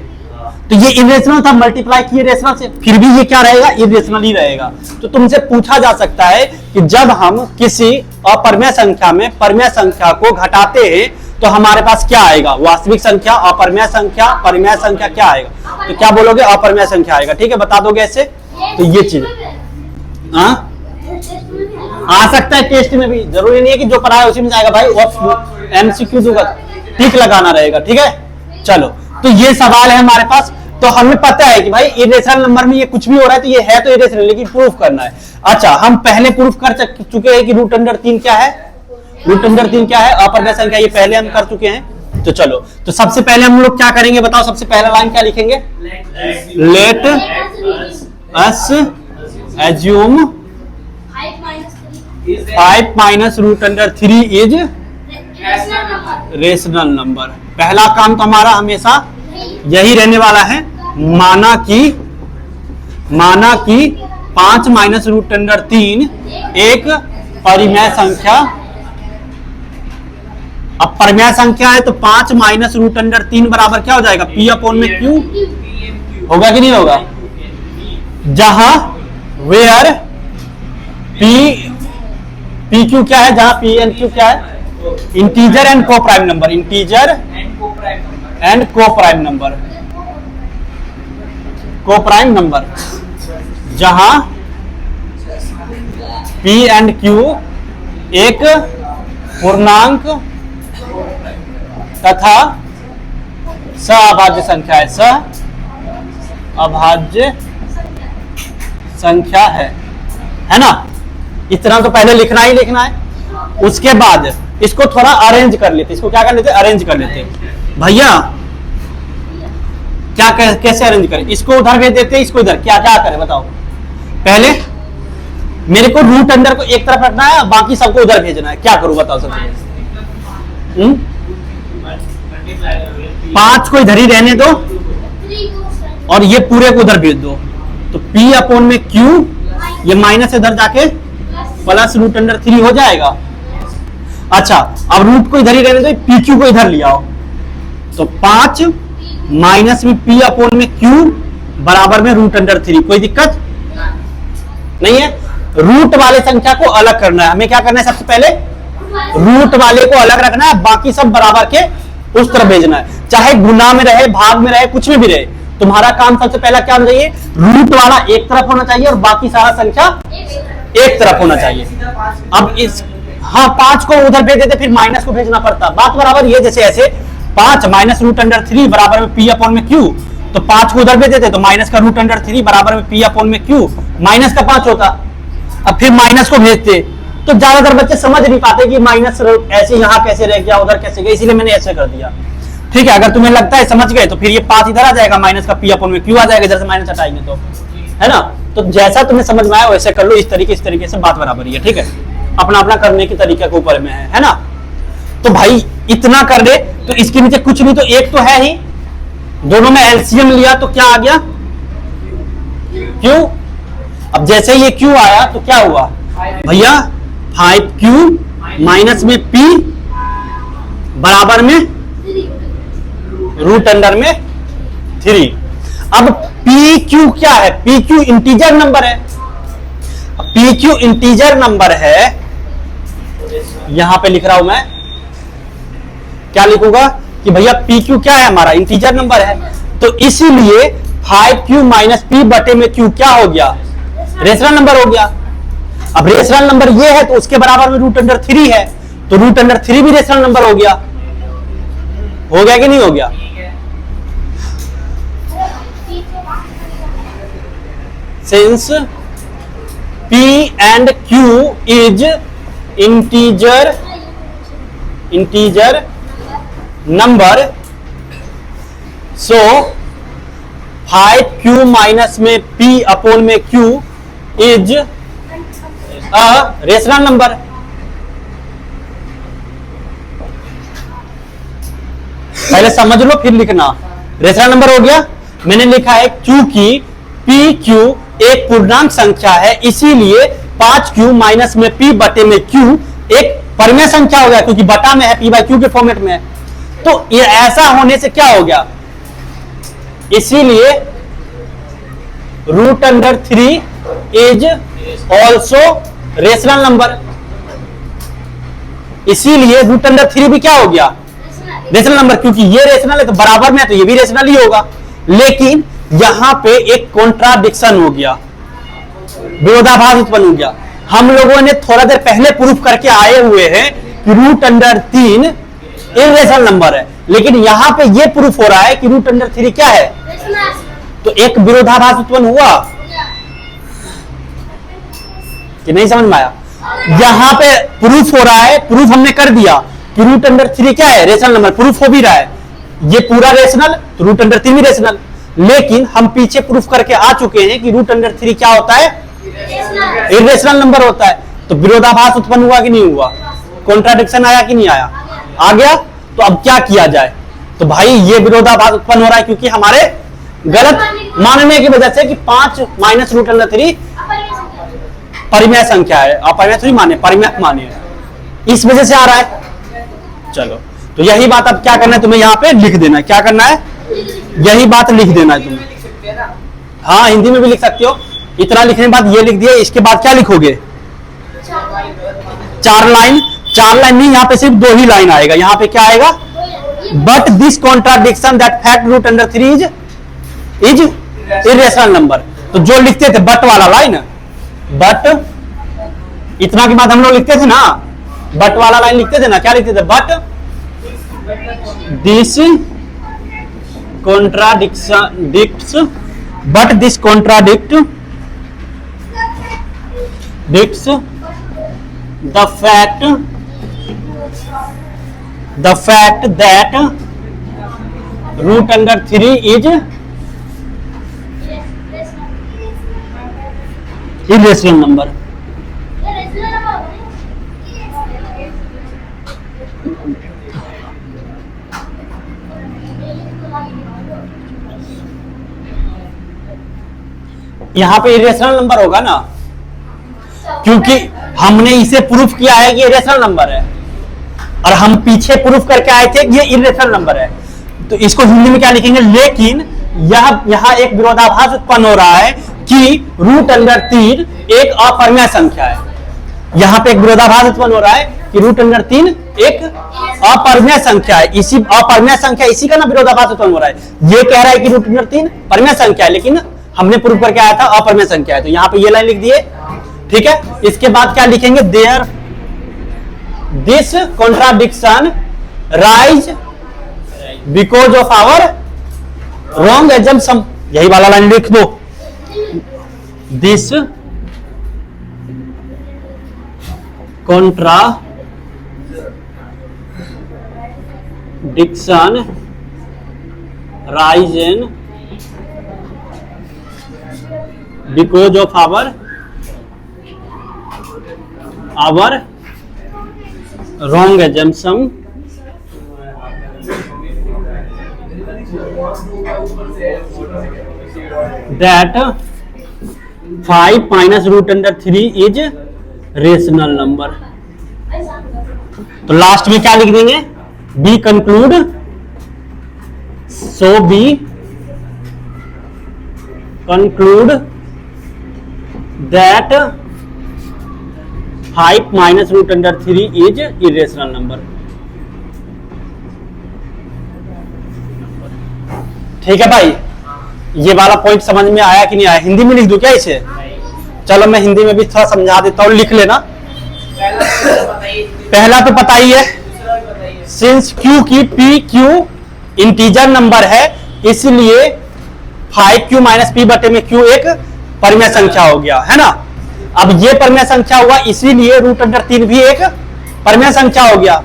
तो ये इरेशनल था, मल्टीप्लाई किए रेशनल से, फिर भी ये क्या रहेगा? इरेशनल ही रहेगा। तो तुमसे पूछा जा सकता है कि जब हम किसी अपरिमेय संख्या में परिमेय संख्या को घटाते हैं तो हमारे पास क्या आएगा? वास्तविक संख्या, अपरिमेय संख्या, परिमेय संख्या, क्या आएगा? तो क्या बोलोगे? अपरिमेय संख्या आएगा, ठीक है। बता दोगे ऐसे? तो ये चीज आ सकता है टेस्ट में भी, जरूरी नहीं है कि जो पढ़ा है उसी में जाएगा भाई। एमसीक्यू दूंगा, टिक लगाना रहेगा, ठीक है। चलो, तो ये सवाल है हमारे पास। तो हमें पता है कि भाई इरेशनल नंबर में ये कुछ भी हो रहा है तो ये है तो इरेशनल, लेकिन प्रूफ करना है। अच्छा, हम पहले प्रूफ कर चुके हैं कि √3 क्या है? √3 क्या है? अपरिमेय संख्या, ये पहले हम कर चुके हैं। तो चलो, तो सबसे पहले हम लोग क्या करेंगे बताओ? सबसे पहला लाइन क्या लिखेंगे? Late us assume 5 minus √3 is rational number. पहला काम तो हमारा हमेशा यही रहने वाला है, माना कि 5 माइनस √3 एक परिमेय संख्या। अब परिमेय संख्या है तो 5 माइनस √3 बराबर क्या हो जाएगा? P अपॉन में Q होगा कि नहीं होगा? जहां वेयर PQ क्या है? जहां PNQ क्या है? इंटीजर एंड को प्राइम नंबर। इंटीजर एंड को प्राइम नंबर, को प्राइम नंबर, जहां P एंड Q एक पूर्णांक तथा सअभाज्य संख्या है, सअभाज्य संख्या है ना। इतना तो पहले लिखना ही लिखना है। उसके बाद इसको थोड़ा अरेंज कर लेते, इसको क्या कर लेते? अरेंज कर लेते। भैया क्या कैसे अरेंज करें? इसको उधर भेज देते, इसको इधर, क्या क्या करें बताओ? पहले मेरे को रूट अंडर को एक तरफ रखना है, बाकी सबको उधर भेजना है, क्या करूं बताओ? सबसे हम्म? 5 को इधर ही रहने दो और ये पूरे को उधर भेज दो, तो P अपॉन में Q, ये माइनस इधर जाके प्लस रूट अंडर 3 हो जाएगा। अच्छा, अब रूट को इधर ही रहने दो, PQ को इधर ले आओ, तो 5 माइनस में P अपॉन में Q बराबर में रूट अंडर 3। कोई दिक्कत नहीं है। रूट वाले संख्या को अलग करना है, हमें क्या करना है, सबसे पहले रूट वाले को अलग रखना है, बाकी सब बराबर के उस तरफ भेजना है, चाहे गुना में रहे, भाग में रहे, कुछ में भी रहे। तुम्हारा काम सबसे पहला क्या होना चाहिए, रूट वाला एक तरफ होना चाहिए और बाकी सारा संख्या एक तरफ होना चाहिए। अब इस, हाँ, 5 को उधर भेज देते, फिर माइनस को भेजना पड़ता, बात बराबर। ये जैसे ऐसे 5 माइनस रूट अंडर 3 बराबर में P अपॉन में Q, तो 5 को उधर भेज देते तो माइनस का रूट अंडर 3 बराबर में P अपॉन में Q, माइनस का 5 होता। अब फिर माइनस को भेजते, तो ज्यादातर बच्चे समझ नहीं पाते कि माइनस ऐसे यहाँ कैसे रह गया, उधर कैसे गया, इसीलिए मैंने ऐसे कर दिया। ठीक है, अगर तुम्हें लगता है समझ गए तो फिर ये 5 इधर आ जाएगा, माइनस का P अपॉन में Q आ जाएगा, इधर से माइनस हटाएंगे तो, है ना। तो जैसा तुम्हें समझ में आया वैसे कर लो, इस तरीके से बात बराबर है। ठीक है, अपना अपना करने के तरीके के ऊपर में है ना। तो भाई इतना कर दे, तो इसके नीचे कुछ नहीं तो एक तो है ही, दोनों में एलसीएम लिया तो क्या आ गया, Q। अब जैसे ये Q आया तो क्या हुआ भैया, 5Q माइनस में P बराबर में रूट अंडर में 3। अब PQ क्या है, PQ इंटीजर नंबर है। PQ इंटीजर नंबर है, यहां पे लिख रहा हूं मैं, क्या लिखूंगा कि भैया PQ क्या है, हमारा इंटीजर नंबर है, तो इसीलिए 5Q माइनस P बटे में Q क्या हो गया, रेशनल नंबर हो गया। अब रेशनल नंबर ये है तो उसके बराबर में रूट अंडर 3 है, तो रूट अंडर 3 भी रेशनल नंबर हो गया कि नहीं हो गया। Since P and Q is integer number, so 5Q minus में P अपॉन में Q is a rational number. पहले समझ लो फिर लिखना। रेशनल नंबर हो गया, मैंने लिखा है क्योंकि PQ एक पूर्णांक संख्या है, इसीलिए 5Q माइनस में P बटे में Q एक परिमेय संख्या हो गया, क्योंकि बटा में है, P बाई Q के फॉर्मेट में है। तो ये ऐसा होने से क्या हो गया, इसीलिए root under 3 is also rational number. इसीलिए रूट अंडर 3 भी क्या हो गया, रेशनल नंबर, क्योंकि ये रेशनल है तो बराबर में है तो ये भी रेशनल ही होगा। लेकिन यहां पे एक कॉन्ट्राडिक्शन हो गया, विरोधाभास उत्पन्न हो गया। हम लोगों ने थोड़ा देर पहले प्रूफ करके आए हुए हैं कि रूट अंडर 3 इर्रेशनल नंबर है, लेकिन यहां पे ये प्रूफ हो रहा है कि रूट अंडर 3 क्या है, तो एक विरोधाभास उत्पन्न हुआ कि नहीं, समझ में आया। यहां पे प्रूफ हो रहा है, प्रूफ हमने कर दिया कि रूट अंडर 3 क्या है, रेशनल नंबर, प्रूफ हो भी रहा है। ये पूरा रेशनल तो रूट अंडर 3 भी रेशनल, लेकिन हम पीछे प्रूफ करके आ चुके हैं कि रूट अंडर 3 क्या होता है, इर्रेशनल नंबर होता है। तो विरोधाभास उत्पन्न हुआ कि नहीं हुआ, कॉन्ट्राडिक्शन आया कि नहीं आया, आ गया। तो अब क्या किया जाए, तो भाई ये विरोधाभास उत्पन्न हो रहा है क्योंकि हमारे गलत मानने की वजह से कि 5 माइनस रूट अंडर 3 परिमेय संख्या है, अपरिमेय थोड़ी माने, परिमेय माने, इस वजह से आ रहा है। चलो, तो यही बात अब क्या करना है, तुम्हें यहाँ पे लिख देना है, क्या करना है, यही बात लिख देना है तुम्हें। हाँ, हिंदी में भी लिख सकते हो। इतना लिखने के बाद ये लिख दिया, इसके बाद क्या लिखोगे, 4 लाइन, 4 लाइन नहीं, यहाँ पे सिर्फ 2 ही लाइन आएगा। यहाँ पे क्या आएगा, but this contradiction that fact root under 3 is irrational number. तो जो लिखते थे बट वाला लाइन, बट इतना के बाद हम लोग लिखते थे ना, बट वाला लाइन लिखते थे ना, क्या लिखते थे, but this contradicts, but this contradicts the fact that root under 3 is irrational number. यहाँ पे इरेशनल नंबर होगा ना, क्योंकि हमने इसे प्रूफ किया है कि इरेशनल नंबर है, और हम पीछे प्रूफ करके आए थे कि ये इरेशनल नंबर है। तो इसको हिंदी में क्या लिखेंगे, लेकिन यहाँ एक विरोधाभास उत्पन्न हो रहा है कि √3 एक अपरिमेय संख्या है। यहाँ पे एक विरोधाभास उत्पन्न हो रहा है कि √3 एक अपरिमेय संख्या है। इसी अपरिमेय संख्या, इसी का ना विरोधाभास उत्पन्न हो रहा है। ये कह रहा है कि √3 परिमेय संख्या है, लेकिन हमने प्रूफ करके आया था अपरिमेय संख्या है। तो यहाँ पे ये लाइन लिख दिए, ठीक है। इसके बाद क्या लिखेंगे, there this contradiction rise because of our wrong assumption, यही वाला लाइन लिख दो। This contradiction rise in because of our wrong assumption that 5 minus √3 is rational number. तो लास्ट में क्या लिख देंगे, we conclude, so we conclude that 5 minus √3 is irrational number. ठीक है भाई, ये वाला पॉइंट समझ में आया कि नहीं आया? हिंदी में लिख दूं क्या इसे? चलो मैं हिंदी में भी थोड़ा समझा देता हूं, लिख लेना। पहला तो पता ही है, सिंस Q की PQ इंटीजर नंबर है, इसलिए 5Q - P बटे में Q एक परिमेय संख्या हो गया, है ना। अब ये परिमेय संख्या हुआ, इसीलिए √3 भी एक परिमेय संख्या हो गया।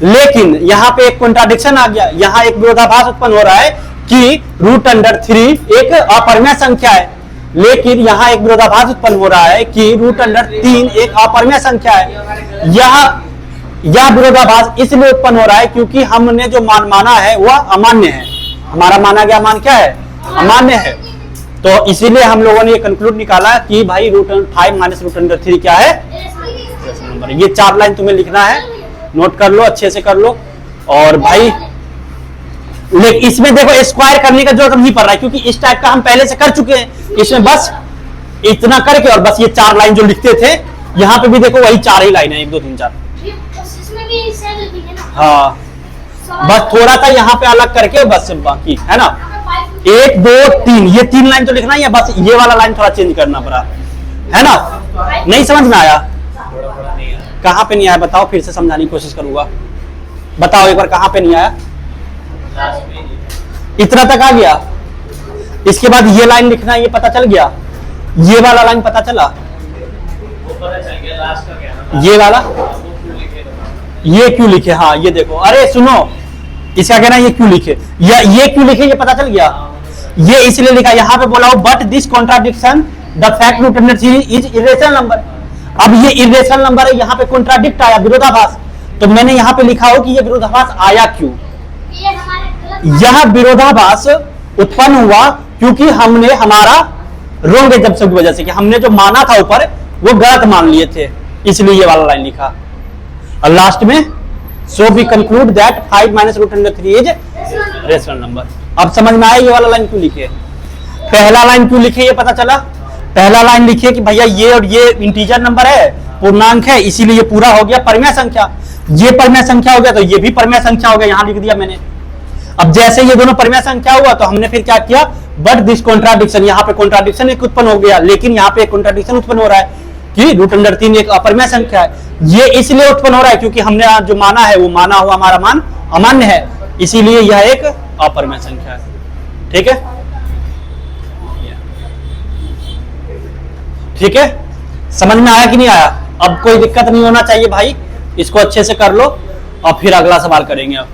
लेकिन यहां पे एक कॉन्ट्राडिक्शन आ गया, यहां एक विरोधाभास उत्पन्न हो रहा है कि √3 एक अपरिमेय संख्या है, लेकिन यहां एक विरोधाभास उत्पन्न हो रहा है कि √3 एक अपरिमेय संख्या है। यह विरोधाभास इसलिए उत्पन्न हो रहा है क्योंकि हमने जो मान माना है वह अमान्य है। हमारा माना गया मान क्या है, अमान्य है। तो इसीलिए हम लोगों ने ये कंक्लूड निकाला कि भाई √5 - √3 क्या है, नंबर। ये 4 लाइन तुम्हें लिखना है, नोट कर लो, अच्छे से कर लो। और भाई लेकिन इसमें देखो स्क्वायर करने का जरूरत नहीं पड़ रहा है, क्योंकि इस टाइप का हम पहले से कर चुके हैं। इसमें बस इतना करके और बस ये 4 लाइन जो लिखते थे, यहाँ पे भी देखो वही 4 ही लाइन है, 1 2 3 4। हाँ, बस थोड़ा सा यहाँ पे अलग करके बस बाकी है ना, 1 2 3 ये 3 लाइन तो लिखना ही है, बस ये वाला लाइन थोड़ा चेंज करना पड़ा, है ना। नहीं समझ में आया? कहाँ पे नहीं आया बताओ, फिर से समझाने की कोशिश करूंगा। बताओ एक बार, कहाँ पे नहीं आया? इतना तक आ गया। इसके बाद ये लाइन लिखना, ये पता चल गया, ये वाला लाइन पता चला, ये वाला ये क्यों लिखे, हाँ ये देखो, अरे सुनो, इसका कहना ये क्यों लिखे, ये क्यों लिखे, ये पता चल गया। ये इसलिए लिखा, यहाँ पे बोला हो but this contradiction the fact √3 is irrational number. अब ये इरेशनल नंबर है, यहाँ पे कॉन्ट्राडिक्ट आया, विरोधाभास। तो मैंने यहाँ पे लिखा हो कि ये विरोधाभास आया क्यों। यह विरोधाभास उत्पन्न हुआ क्योंकि हमने हमारा रॉन्ग एजम्पशन की वजह से, कि हमने जो माना था ऊपर वो गलत मान लिए थे, इसलिए ये वाला लाइन लिखा। और लास्ट में so we conclude that 5 - √3 is rational number. अब समझ में आया ये वाला लाइन क्यों लिखे, पहला लाइन क्यों लिखे, ये पता चला। पहला लाइन लिखिए कि भैया ये और ये इंटीजर नंबर है, पूर्णांक है, इसीलिए ये पूरा हो गया परिमेय संख्या। ये परिमेय संख्या हो गया तो ये भी परिमेय संख्या हो गया, यहां लिख दिया मैंने। अब जैसे ये दोनों परिमेय संख्या हुआ तो हमने फिर क्या किया, बट दिस कॉन्ट्राडिक्शन, यहाँ पे कॉन्ट्राडिक्शन एक उत्पन्न हो गया, लेकिन यहाँ पे एक कॉन्ट्राडिक्शन उत्पन्न हो रहा है कि √3 एक अपरिमेय संख्या है। ये इसलिए उत्पन्न हो रहा है क्योंकि हमने जो माना है वो माना हुआ हमारा मान अमान्य है, इसीलिए यह एक अपरिमेय संख्या है। ठीक है, ठीक है, समझ में आया कि नहीं आया? अब कोई दिक्कत नहीं होना चाहिए भाई, इसको अच्छे से कर लो और फिर अगला सवाल करेंगे। अब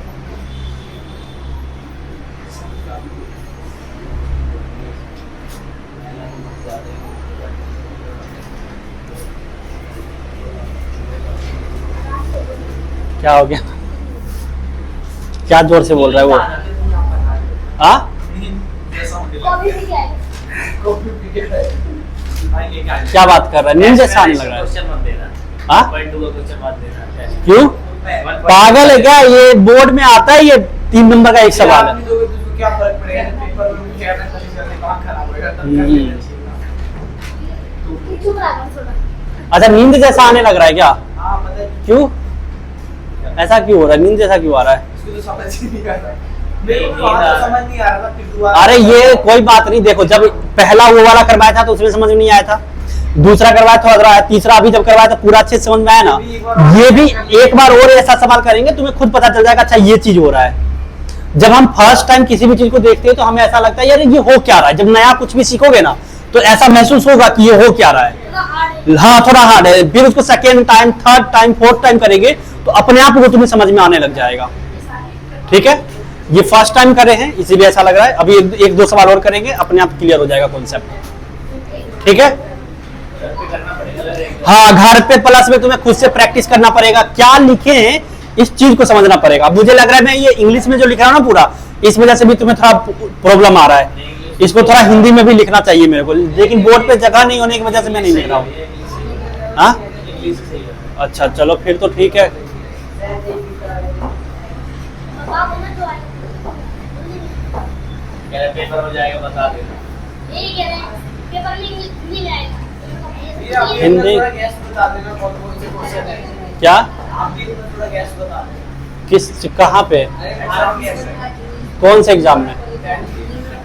क्या हो गया, क्या जोर से बोल रहा है वो? हाँ, क्या बात कर रहा है, नींद जैसा आने लग रहा है। क्वेश्चन मत देना, हाँ? 1.2 का क्वेश्चन मत देना। क्यों? पागल है क्या? ये बोर्ड में आता है, ये 3 नंबर का एक सवाल है। क्या फर्क पड़ेगा पेपर में, क्या दिमाग खराब होएगा चुप रहा थोड़ा। अच्छा, नींद जैसा आने लग रहा है क्या? हाँ पता है, क्यों? ऐसा क्यों हो रहा है? नींद जैसा क्यों आ रहा है? इसको तो समझ ही नहीं आ रहा, मेरे को वहाँ तो समझ नहीं आ रहा था, फिर दोबारा अरे ये कोई बात नहीं, देखो जब पहला वो वाला करवाया था तो उसमें समझ में नहीं आया था, दूसरा करवाया थोड़ा आया, तीसरा अभी जब करवाया तो पूरा अच्छे से समझ में आया ना। ये भी एक बार और ऐसा सवाल करेंगे, तुम्हें खुद पता चल जाएगा अच्छा ये चीज हो रहा है। जब हम फर्स्ट टाइम किसी भी चीज को देखते हैं तो हमें ऐसा लगता है यार ये हो क्या रहा है। जब नया कुछ भी सीखोगे ना तो ऐसा महसूस होगा कि ये हो क्या रहा है। थोड़ा हार्ड है। हाँ थोड़ा हार्ड है, फिर उसको second time, third time, fourth time करेंगे तो अपने आप वो तुम्हें समझ में आने लग जाएगा। ठीक है, ये फर्स्ट टाइम करे हैं इसीलिए ऐसा लग रहा है। अभी एक दो सवाल और करेंगे, अपने आप क्लियर हो जाएगा कॉन्सेप्ट। ठीक है, हाँ घर पे प्लस में तुम्हें खुद से प्रैक्टिस करना पड़ेगा, क्या लिखे हैं इस चीज को समझना पड़ेगा। मुझे लग रहा है मैं ये इंग्लिश में जो लिख रहा हूँ ना पूरा, इस वजह से भी तुम्हें थोड़ा प्रॉब्लम आ रहा है। इसको थोड़ा हिंदी में भी लिखना चाहिए मेरे को, लेकिन बोर्ड पे जगह नहीं होने की वजह से मैं नहीं लिख रहा हूँ। हाँ अच्छा चलो फिर तो ठीक है। बाबा बोलना जो आए। कह रहे पेपर हो जाएगा बता देना। यही कह रहे हैं पेपर में नहीं आएगा। हिंदी थोड़ा गैस बता देना, कौन से क्वेश्चन है। क्या? आप भी थोड़ा गैस बता देना। किस कहाँ पे? एग्जाम गैस है। कौन से एग्जाम में?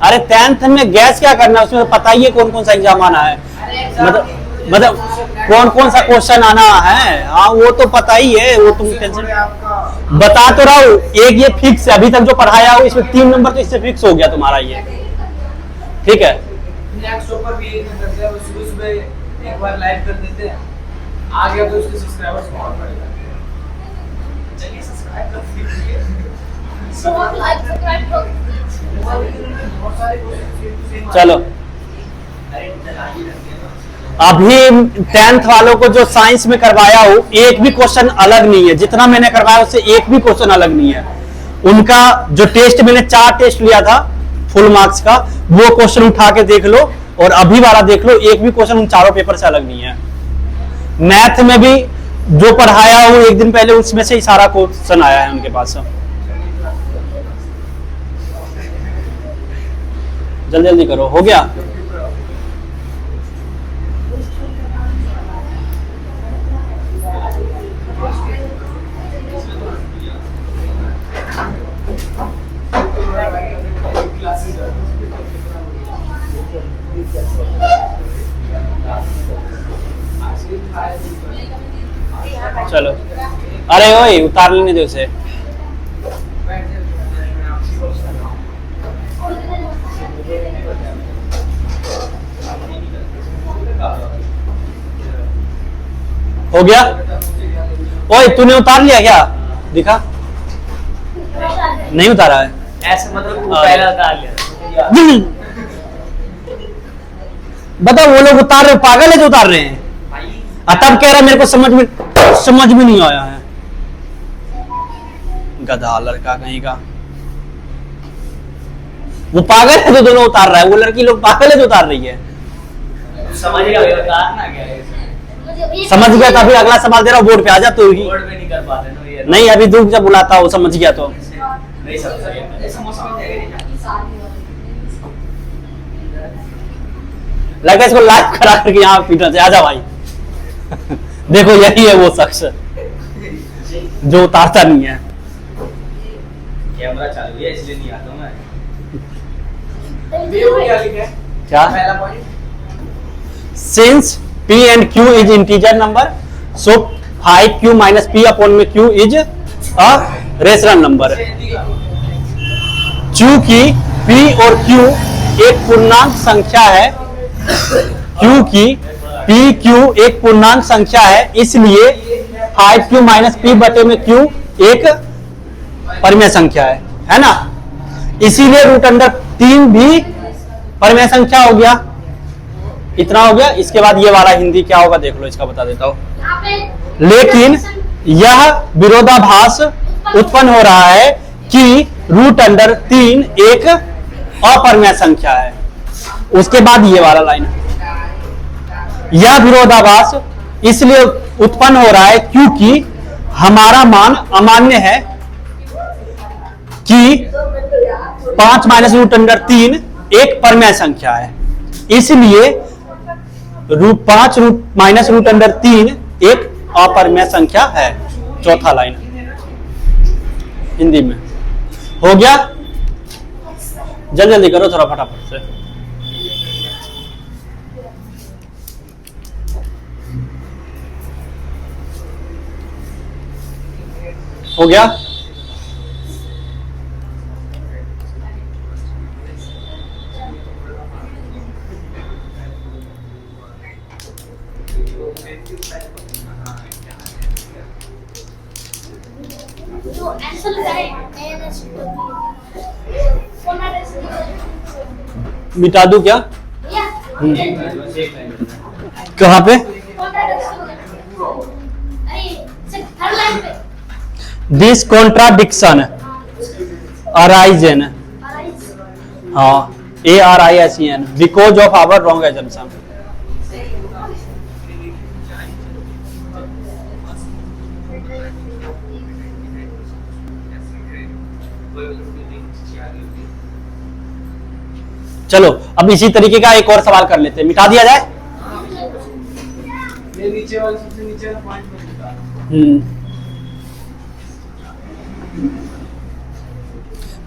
अरे 10th में गैस क्या करना है, उसमें पता ही है कौन कौन सा एग्जाम आना है। मतलब कौन कौन सा क्वेश्चन आना है, हाँ वो तो पता ही है, वो तुम टेंशन आपका बता तो रहा हूँ। एक ये फिक्स है, अभी तक जो पढ़ाया हो इसमें 3 नंबर तो इससे फिक्स हो गया तुम्हारा ये। ठीक है, नेक्स्ट ऊपर भी एक करते हैं, सुबह सुबह एक बार लाइव कर देते हैं, आ गया तो उसके सब्सक्राइबर्स बहुत बढ़ेगा। चलिए सब्सक्राइब कर दीजिए। तो आप लाइक सब्सक्राइब करो। बहुत सारे क्वेश्चन चलो अभी 10th वालों को जो साइंस में करवाया हो एक भी क्वेश्चन अलग नहीं है, जितना मैंने करवाया उससे एक भी क्वेश्चन अलग नहीं है। उनका जो टेस्ट मैंने 4 टेस्ट लिया था फुल मार्क्स का, वो क्वेश्चन उठा के देख लो और अभी वाला देख लो, एक भी क्वेश्चन उन चारों पेपर से अलग नहीं है। मैथ में भी जो पढ़ाया हो एक दिन पहले उसमें से ही सारा क्वेश्चन आया है उनके पास। जल्दी जल्दी करो, हो गया? चलो अरे ओए उतार लेने दो उसे। हो गया? ओए तूने उतार लिया क्या? दिखा, नहीं उतारा है। ऐसे मतलब वो पहला डाल लिया। बता, वो लोग उतार रहे, पागल है जो उतार रहे हैं। तब कह रहा मेरे को समझ में नहीं आया है, गधा लड़का कहीं का। वो पागल है जो दोनों उतार रहा है, वो लड़की लोग पागल है जो उतार रही है। समझ गया उतारना क्या है? समझ गया तो अभी अगला सवाल दे रहा हूँ, बोर्ड पे आ जा तू ही। बोर्ड पे नहीं कर पाते ना ये। नहीं अभी दुख जब बुलाता हो समझ गया तो। नहीं समझ गया। समोसा में जाएगा। लगता है इसको लाइव खड़ा करके यहाँ पीटना चाहिए। आजा भाई। देखो यही है वो शख्स जो उतारता नहीं है। कैमरा चालू है इसलिए नहीं आता मैं। क्या? पहला point, since P and Q is integer number, so 5Q minus P upon में Q is a rational number। चूंकि P और Q एक पूर्णांक संख्या है, क्योंकि P Q एक पूर्णांक संख्या है, इसलिए 5Q minus P बटे में Q एक परिमेय संख्या है ना। इसीलिए रूट अंडर 3 भी परिमेय संख्या हो गया। इतना हो गया। इसके बाद ये वाला हिंदी क्या होगा देख लो, इसका बता देता हूं। लेकिन यह विरोधाभास उत्पन्न हो रहा है कि रूट अंडर 3 एक अपरिमेय संख्या है। उसके बाद ये वाला लाइन, यह विरोधाभास इसलिए उत्पन्न हो रहा है क्योंकि हमारा मान अमान्य है कि 5 माइनस रूट अंडर 3 एक परमेय संख्या है, इसलिए 5 माइनस रूट अंडर 3 एक अपरमेय संख्या है। चौथा लाइन हिंदी में हो गया। जल्दी जल्दी करो थोड़ा फटाफट से। हो गया। जो आंसर है मिटा दूं क्या? कहाँ पे? दिस कॉन्ट्राडिक्शन अराइजन, हाँ ARISEN because of our wrong assumption. चलो अब इसी तरीके का एक और सवाल कर लेते हैं, मिटा दिया जाए। ये नीचे वाला सबसे नीचे वाला पॉइंट में लिखा।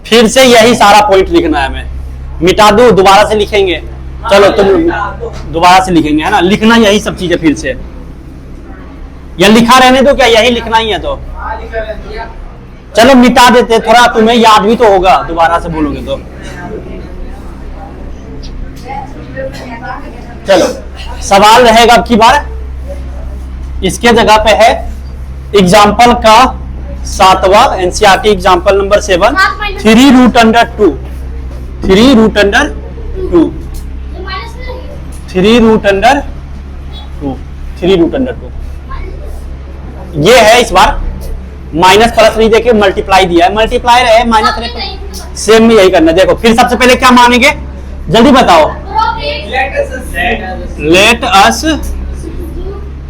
फिर से यही सारा पॉइंट लिखना है हमें। मिटा दो, दोबारा से लिखेंगे। चलो तुम दोबारा से लिखेंगे, है ना। लिखना यही सब चीजें फिर से, या लिखा रहने दो, क्या यही लिखना ही है तो चलो मिटा देते, थोड़ा तुम्हें याद भी तो होगा, दोबारा से बोलोगे तो। चलो सवाल रहेगा अब की बार, इसके जगह पे है एग्जाम्पल का 7वां NCERT example number 7 3 root under 2 3 root under 2 3 root under 2 3 root under 2 ये है। इस बार माइनस प्लस नहीं देखे, मल्टीप्लाई दिया है, मल्टीप्लाई रहे माइनस सेम में यही करना। देखो फिर सबसे पहले क्या मानेंगे, जल्दी बताओ। लेट अस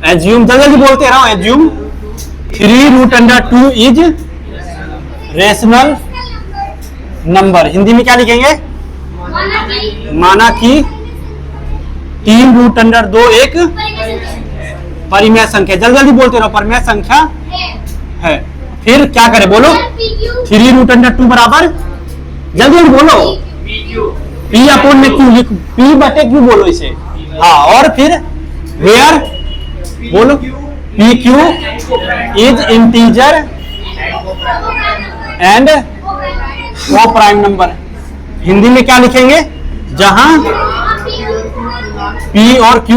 एज्यूम, जल्दी बोलते रहो, assume 3 root under 2 is rational number. Hindi में क्या लिखेंगे? माना कि 3 रूट अंडर 2 एक परिमेय संख्या। जल्दी जल्दी बोलते रहो, परिमेय संख्या है। फिर क्या करें, बोलो। 3 रूट अंडर 2 बराबर, जल्दी जल्दी बोलो, P अपॉन में क्यू लिख, P बटे क्यू बोलो इसे। हाँ, और फिर वेयर बोलो, P Q is integer and को प्राइम नंबर। हिंदी में क्या लिखेंगे, जहां P और Q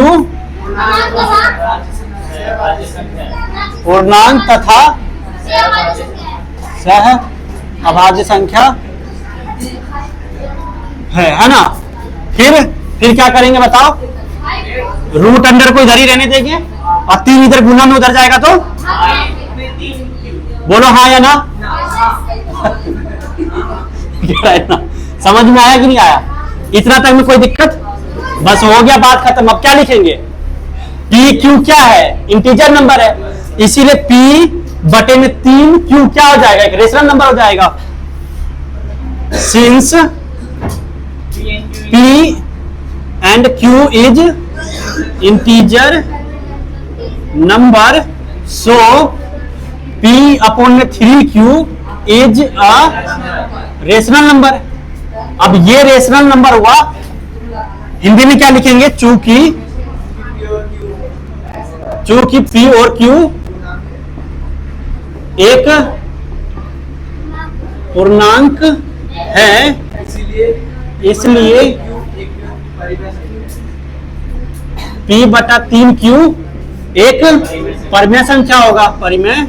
पूर्णांक तथा सह अभाज्य संख्या है ना। फिर क्या करेंगे बताओ, रूट अंडर को इधर ही रहने देंगे और 3 इधर गुना में उधर जाएगा तो बोलो हाँ या ना। समझ में आया कि नहीं आया? इतना तक में कोई दिक्कत? बस हो गया, बात खत्म। अब क्या लिखेंगे, पी क्यू क्या है, इंटीजर नंबर है, इसीलिए पी बटे में 3 क्यू क्या हो जाएगा, एक रेशनल नंबर हो जाएगा। Since P and Q is integer number, so P upon 3Q is a rational number। अब ये रेशनल नंबर हुआ, हिंदी में क्या लिखेंगे, चूंकि P और Q एक पूर्णांक है, इसलिए P बटा 3Q एक परिमेय संख्या होगा, परिमेय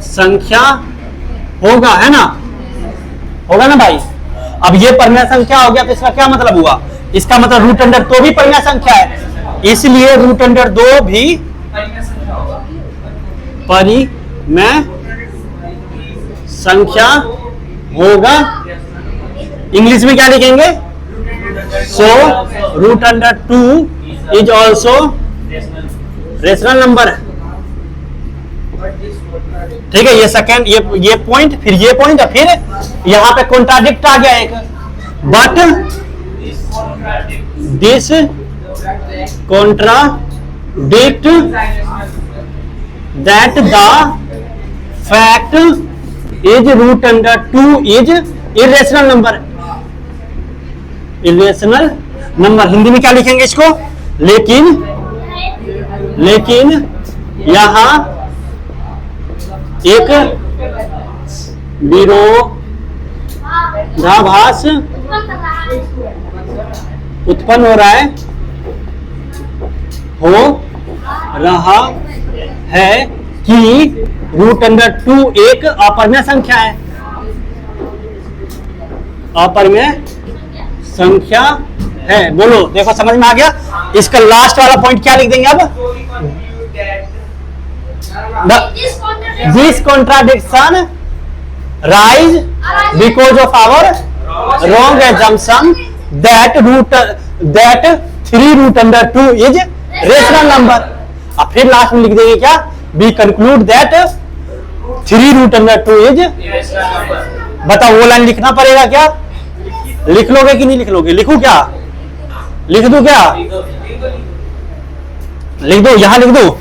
संख्या होगा, है ना, होगा ना भाई। अब ये परिमेय संख्या हो गया तो इसका क्या मतलब हुआ, इसका मतलब रूट अंडर 2 भी परिमेय संख्या है, इसलिए रूट अंडर 2 भी परिमेय संख्या होगा। इंग्लिश में क्या लिखेंगे, so root under 2 is also rational number. ठीक है, ये सेकेंड, ये पॉइंट, फिर ये पॉइंट, और फिर यहां पे कॉन्ट्राडिक्ट आ गया एक, but this contradict that the fact is root under 2 is irrational number. Irrational number Hindi में क्या लिखेंगे इसको? लेकिन यहां एक विरोधाभास उत्पन्न हो रहा है कि रूट अंडर 2 एक अपरिमेय संख्या है। अपरिमेय संख्या है। बोलो, देखो समझ में आ गया? इसका लास्ट वाला पॉइंट क्या लिख देंगे अब? This contradiction rise because of our wrong assumption that 3 root under 2 is rational number। अब फिर लास्ट में लिख देंगे क्या? We conclude that 3 root under 2 is। बताओ, वो लाइन लिखना पड़ेगा क्या? लिख लोगे कि नहीं लिख लोगे? लिखूं क्या? लिख दूं क्या? लिख दो, यहां लिख दो।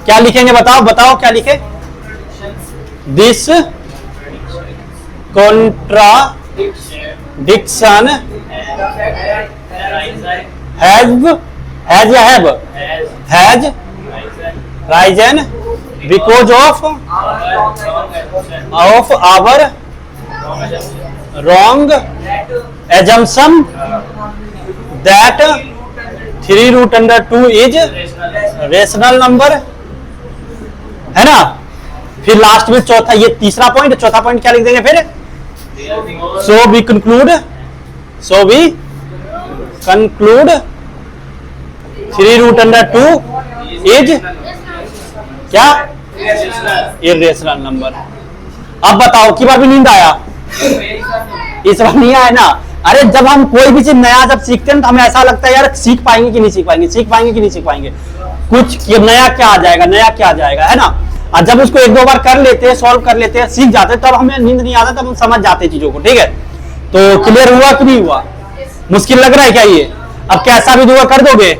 क्या लिखेंगे? बताओ क्या लिखे? This contradiction has arisen because of our wrong assumption that 3 root under 2 is rational number, है ना? फिर लास्ट में चौथा, ये तीसरा पॉइंट, चौथा पॉइंट क्या लिख देंगे फिर? so we conclude 3 root under 2 is क्या? irrational number। अब बताओ, की बार भी नींद आया? इस बार नहीं आया ना? अरे जब हम कोई भी चीज नया जब सीखते हैं तो हमें ऐसा लगता है यार सीख पाएंगे कि नहीं सीख पाएंगे, कुछ नया क्या आ जाएगा, है ना? और जब उसको एक दो बार कर लेते हैं, सॉल्व कर लेते हैं, सीख जाते हैं, तब हमें नींद नहीं आता, तब हम समझ जाते हैं चीजों को। ठीक है, तो क्लियर हुआ कि नहीं हुआ? मुश्किल लग रहा है क्या ये? अब कैसा भी दुआ कर दोगे?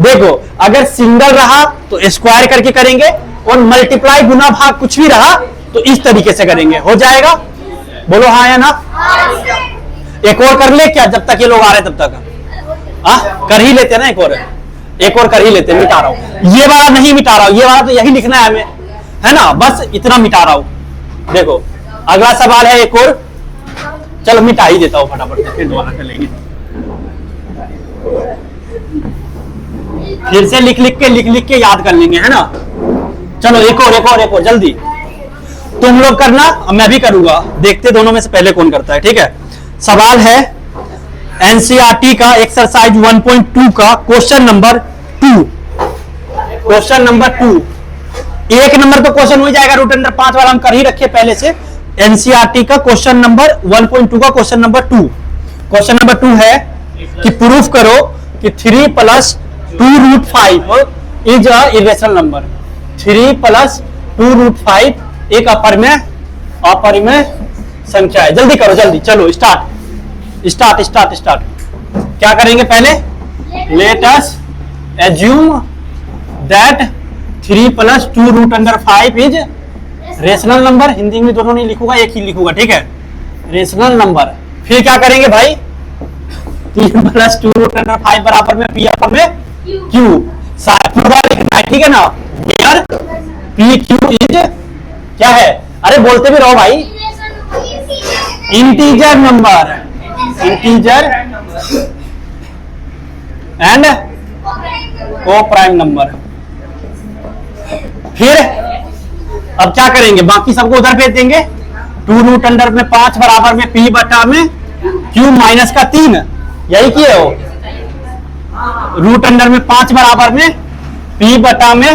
देखो, अगर सिंगल रहा तो स्क्वायर करके करेंगे, और मल्टीप्लाई गुना भाग कुछ भी रहा तो इस तरीके से करेंगे, हो जाएगा? बोलो हाँ या ना? एक और कर ले क्या? जब तक ये लोग आ रहे तब तक कर ही लेते ना, एक और कर ही लेते। मिटा रहा हूं, ये वाला नहीं मिटा रहा हूं, ये वाला तो यही लिखना है हमें, है ना? बस इतना मिटा रहा हूं। देखो, अगला सवाल है एक और, चलो मिटा ही देता हूं फटाफट से, फिर दोबारा कर लेंगे। फिर से लिख लिख के याद कर लेंगे, है ना? चलो एक और जल्दी तुम लोग करना, मैं भी करूंगा, देखते दोनों में से पहले कौन करता है। ठीक है, सवाल है एनसीईआरटी का एक्सरसाइज 1.2 का क्वेश्चन नंबर 2। एक नंबर तो क्वेश्चन हो जाएगा, रूट अंडर 5 वाला हम कर ही रखे पहले से। एनसीईआरटी का क्वेश्चन नंबर 1.2 का क्वेश्चन नंबर 2। क्वेश्चन नंबर 2 है कि प्रूफ करो कि 3 + 2 root 5 is a irrational number. 3 + 2 root 5 एक अपरिमेय संख्या है। जल्दी करो, जल्दी, चलो स्टार्ट। क्या करेंगे पहले? Let us assume that 3 + 2 root under 5 is rational number. Hindi में दोनों नहीं लिखूंगा, एक ही लिखूंगा। ठीक है, रेशनल नंबर। फिर क्या करेंगे भाई? 3 + 2 रूट अंडर 5 बराबर में P अपर में Q पूरा लिखना है। ठीक है ना? हियर PQ इज क्या है? अरे बोलते भी रहो भाई। Integer number and coprime number. फिर अब क्या करेंगे? बाकी सबको उधर भेज देंगे। 2 रूट अंडर में 5 बराबर में P बटा में Q माइनस का 3, यही किए हो। रूट अंडर में 5 बराबर में P बटा में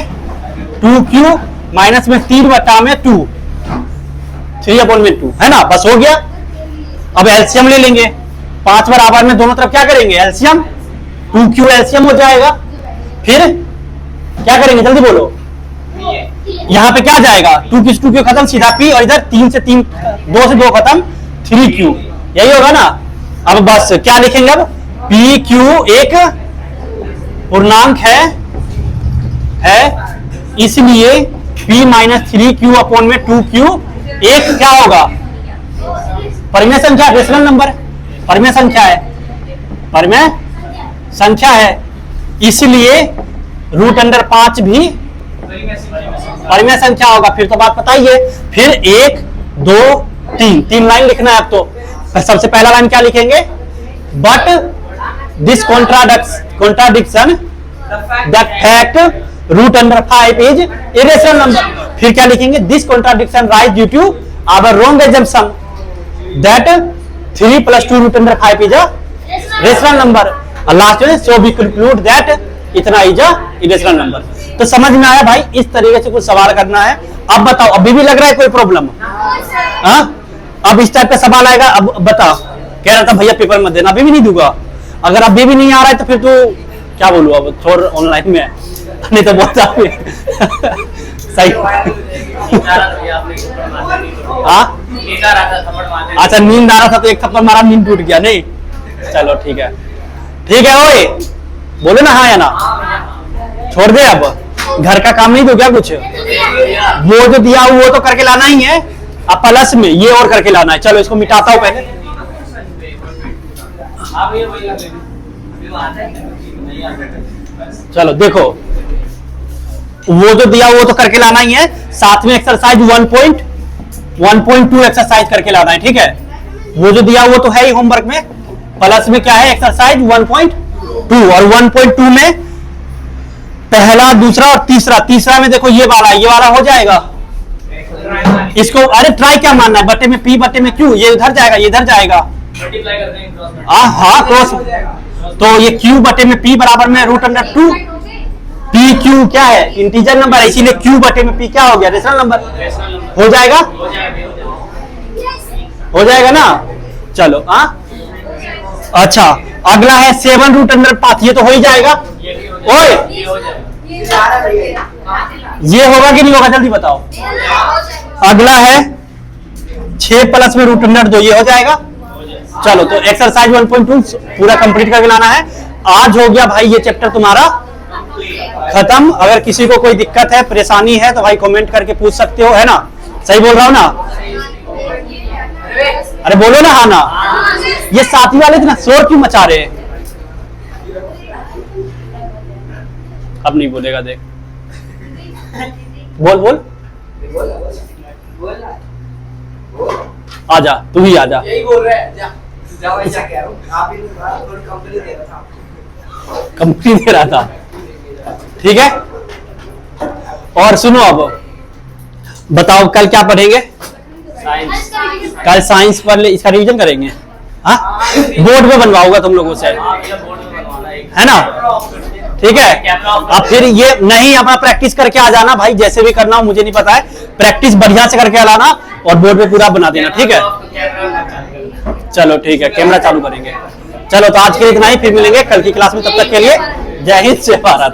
2Q माइनस में 3 बटा में 2, 3/2, है ना? बस हो गया। अब एलसीएम ले लेंगे। 5 बराबर में दोनों तरफ क्या करेंगे? एलसीएम 2q एलसीएम हो जाएगा। फिर क्या करेंगे जल्दी बोलो, यहाँ पे क्या जाएगा, 2q खत्म, सीधा p, और इधर 3 से 3, 2 से 2 खत्म, 3q, यही होगा ना। अब बस क्या लिखेंगे, अब pq एक पूर्णांक है, इसलिए p माइनस 3q अपॉन में 2q एक क्या होगा, परिमेय संख्या, रेशनल नंबर, परिमेय संख्या है, परिमेय संख्या है, इसलिए √5 भी परिमेय संख्या होगा। फिर तो बात पता ही है। फिर 1 2 3 लाइन लिखना है अब तो। सबसे पहला लाइन क्या लिखेंगे, but this contradiction the fact √5 is irrational number. फिर क्या लिखेंगे, this contradiction rise due to our wrong assumption that 3 + 2 √5 is a rational number. और लास्ट में सो वी कंक्लूड दैट इतना इज अ इरेशनल नंबर। तो समझ में आया भाई, इस तरीके से कुछ सवाल करना है। अब बताओ, अभी भी लग रहा है कोई प्रॉब्लम? हाँ, अब इस टाइप का सवाल आएगा। अब बताओ, कह रहा था भैया पेपर मत देना, अभी भी नहीं दूंगा। अगर अभी भी नहीं आ रहा है तो फिर तो क्या बोलूं, अब छोड़, ऑनलाइन में नहीं तो बहुत सही। हाँ अच्छा, नींद आ रहा था तो एक थप्पड़ मारा, नींद टूट गया। नहीं चलो ठीक है, ठीक है। ओए बोलो ना हाँ या ना, छोड़ दे। अब घर का काम नहीं दो क्या कुछ, वो जो दिया वो तो करके लाना ही है। अब प्लस में ये और करके लाना है। चलो इसको मिटाता हूं पहले। चलो देखो, वो जो दिया वो तो करके लाना ही है, साथ में एक्सरसाइज 1.2 एक्सरसाइज करके लाना है, ठीक है। वो जो दिया वो तो है ही होमवर्क में, प्लस में क्या है, एक्सरसाइज 1.2। और 1.2 में पहला, दूसरा और तीसरा में देखो ये वाला हो जाएगा। इसको अरे ट्राई क्या मानना है, बटे में p बटे में q, ये उधर जाएगा, ये इधर जाएगा। हाँ क्रॉस, तो ये q बटे में p बराबर में √2। pq क्या है, इंटीजर नंबर है, इसीलिए q बटे में p क्या हो गया, रेशनल नंबर हो जाएगा, हो जाएगा ना। चलो हाँ, अच्छा अगला है 7 √5, ये तो हो ही जाएगा। ओए ये होगा कि नहीं होगा, जल्दी बताओ। अगला है 6 प्लस में √2, ये हो जाएगा। चलो तो एक्सरसाइज 1.2 पूरा कंप्लीट करके लाना है। आज हो गया भाई ये चैप्टर तुम्हारा खत्म। अगर किसी को कोई दिक्कत है, परेशानी है तो भाई कमेंट करके पूछ सकते हो, है ना। सही बोल रहा हूँ ना, अरे बोलो ना हाँ ना। ये साथी वाले इतना शोर क्यों मचा रहे हैं, अब नहीं बोलेगा, देख बोल बोल, आजा तू ही आजा। यही बोल रहे हैं, जा भाई, क्या कह रहा हूँ, आप ही कंपनी दे रहा था, कंपनी दे रहा था, ठीक है। और सुनो, अब बताओ कल क्या पढ़ेंगे, कल साइंस पर इसका रिवीजन करेंगे। हाँ बोर्ड में बनवाऊंगा तुम लोगों से, है ना, ठीक है। अब फिर ये नहीं, अपना प्रैक्टिस करके आ जाना भाई, जैसे भी करना हो मुझे नहीं पता है, प्रैक्टिस बढ़िया से करके लाना और बोर्ड पे पूरा बना देना, ठीक है। चलो ठीक है, कैमरा चालू करेंगे। चलो तो आज के लिए इतना ही, फिर मिलेंगे कल की क्लास में, तब तक के लिए जय हिंद जय भारत।